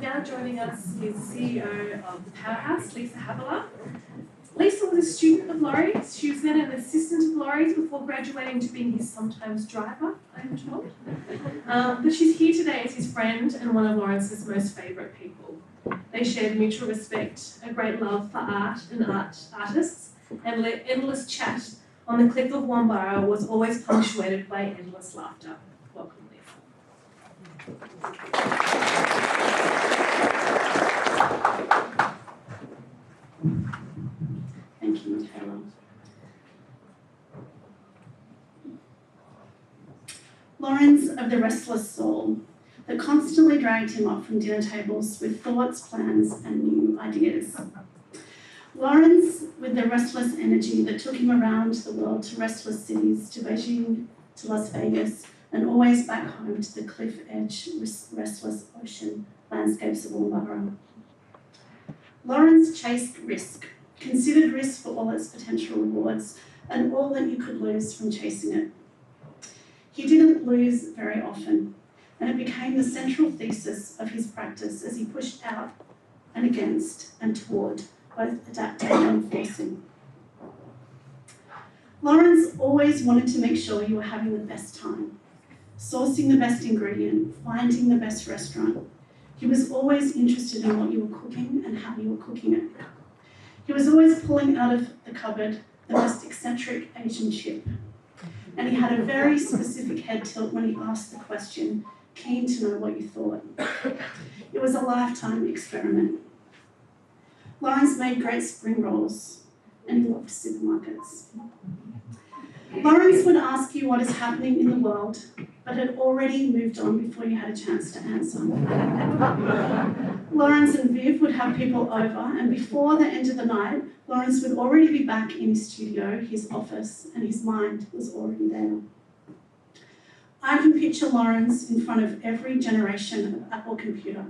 Now joining us is CEO of the Powerhouse, Lisa Havilah. Lisa was a student of Laurie's. She was then an assistant of Laurie's before graduating to being his sometimes driver, I'm told. But she's here today as his friend and one of Lawrence's most favourite people. They shared mutual respect, a great love for art and artists, and endless chat on the cliff of Wambarra was always punctuated by endless laughter. Welcome, Lisa. Thank you, Mikala. Lawrence of the restless soul that constantly dragged him up from dinner tables with thoughts, plans, and new ideas. Lawrence with the restless energy that took him around the world to restless cities, to Beijing, to Las Vegas, and always back home to the cliff edge, restless ocean landscapes of Wambarra. Lawrence chased risk, considered risk for all its potential rewards and all that you could lose from chasing it. He didn't lose very often, and it became the central thesis of his practice as he pushed out and against and toward both adapting and forcing. Lawrence always wanted to make sure you were having the best time, sourcing the best ingredient, finding the best restaurant. He was always interested in what you were cooking and how you were cooking it. He was always pulling out of the cupboard the most eccentric Asian chip. And he had a very specific head tilt when he asked the question, keen to know what you thought. It was a lifetime experiment. Lawrence made great spring rolls, and he loved supermarkets. Lawrence would ask you what is happening in the world, but had already moved on before you had a chance to answer. Lawrence and Viv would have people over, and before the end of the night, Lawrence would already be back in his studio, his office, and his mind was already there. I can picture Lawrence in front of every generation of Apple computer.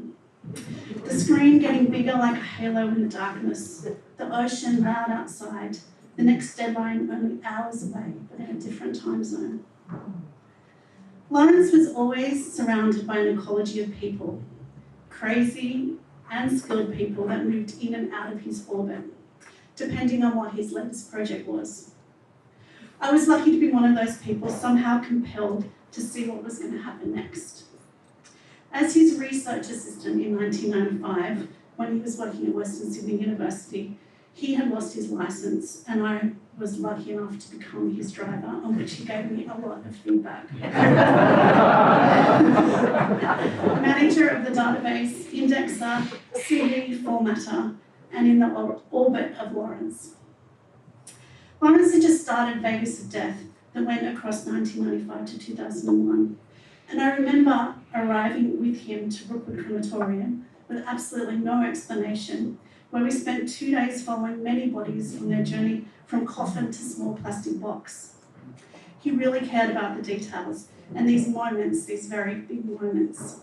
The screen getting bigger like a halo in the darkness, the ocean loud outside, the next deadline only hours away, but in a different time zone. Lawrence was always surrounded by an ecology of people, crazy and skilled people that moved in and out of his orbit, depending on what his latest project was. I was lucky to be one of those people somehow compelled to see what was going to happen next. As his research assistant in 1995, when he was working at Western Sydney University, he had lost his licence, and I was lucky enough to become his driver, on which he gave me a lot of feedback. Manager of the database, indexer, CV formatter, and in the orbit of Lawrence. Lawrence had just started Vegas of Death that went across 1995 to 2001. And I remember arriving with him to Brookwood Crematorium with absolutely no explanation, where we spent 2 days following many bodies on their journey from coffin to small plastic box. He really cared about the details and these moments, these very big moments.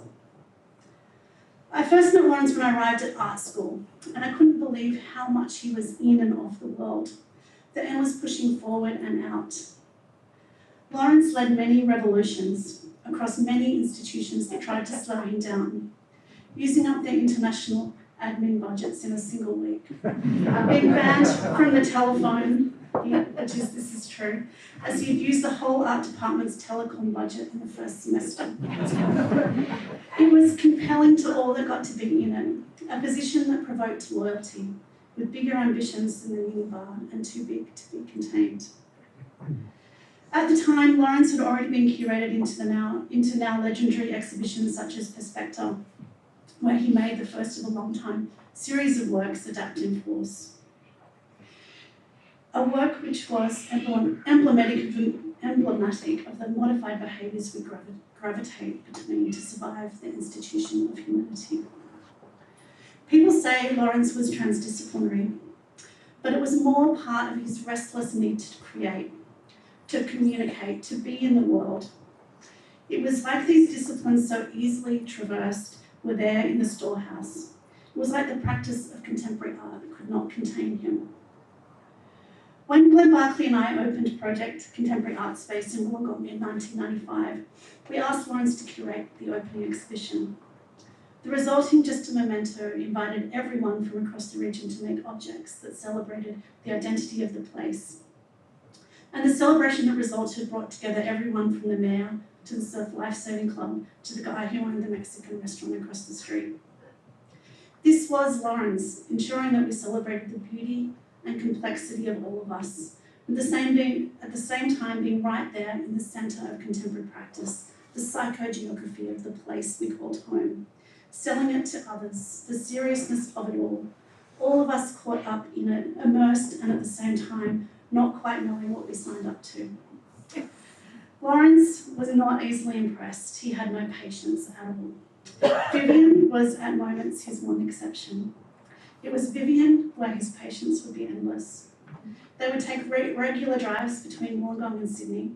I first met Lawrence when I arrived at art school, and I couldn't believe how much he was in and of the world, the endless pushing forward and out. Lawrence led many revolutions across many institutions that tried to slow him down, using up their international admin budgets in a single week. Being banned from the telephone, this is true, as he'd used the whole art department's telecom budget in the first semester. It was compelling to all that got to be in it, a position that provoked loyalty, with bigger ambitions than the minibar and too big to be contained. At the time, Lawrence had already been curated into now legendary exhibitions such as Perspecta, where he made the first of a long time series of works, Adapt and Force. A work which was emblematic of the modified behaviours we gravitate between to survive the institution of humanity. People say Lawrence was transdisciplinary, but it was more part of his restless need to create, to communicate, to be in the world. It was like these disciplines so easily traversed were there in the storehouse. It was like the practice of contemporary art could not contain him. When Glenn Barclay and I opened Project Contemporary Art Space in Wollongong in 1995, we asked Lawrence to curate the opening exhibition. The resulting Just a Memento invited everyone from across the region to make objects that celebrated the identity of the place. And the celebration that resulted brought together everyone from the mayor to the Surf Lifesaving Club to the guy who owned the Mexican restaurant across the street. This was Lawrence, ensuring that we celebrated the beauty and complexity of all of us, at the same time being right there in the centre of contemporary practice, the psychogeography of the place we called home, selling it to others, the seriousness of it all of us caught up in it, immersed and at the same time not quite knowing what we signed up to. Lawrence was not easily impressed. He had no patience at all. Vivian was at moments his one exception. It was Vivian where his patience would be endless. They would take regular drives between Wollongong and Sydney,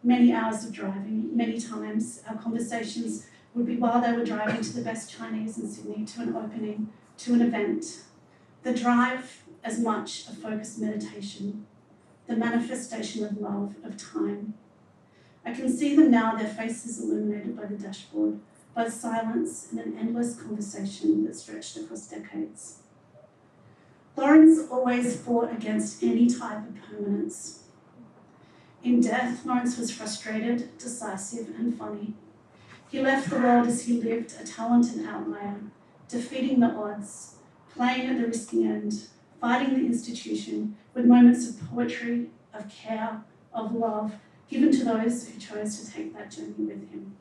many hours of driving, many times. Our conversations would be while they were driving to the best Chinese in Sydney, to an opening, to an event. The drive as much a focused meditation, the manifestation of love, of time. I can see them now, their faces illuminated by the dashboard, by silence and an endless conversation that stretched across decades. Lawrence always fought against any type of permanence. In death, Lawrence was frustrated, decisive, and funny. He left the world as he lived, a talented outlier, defeating the odds, playing at the risky end, fighting the institution with moments of poetry, of care, of love, given to those who chose to take that journey with him.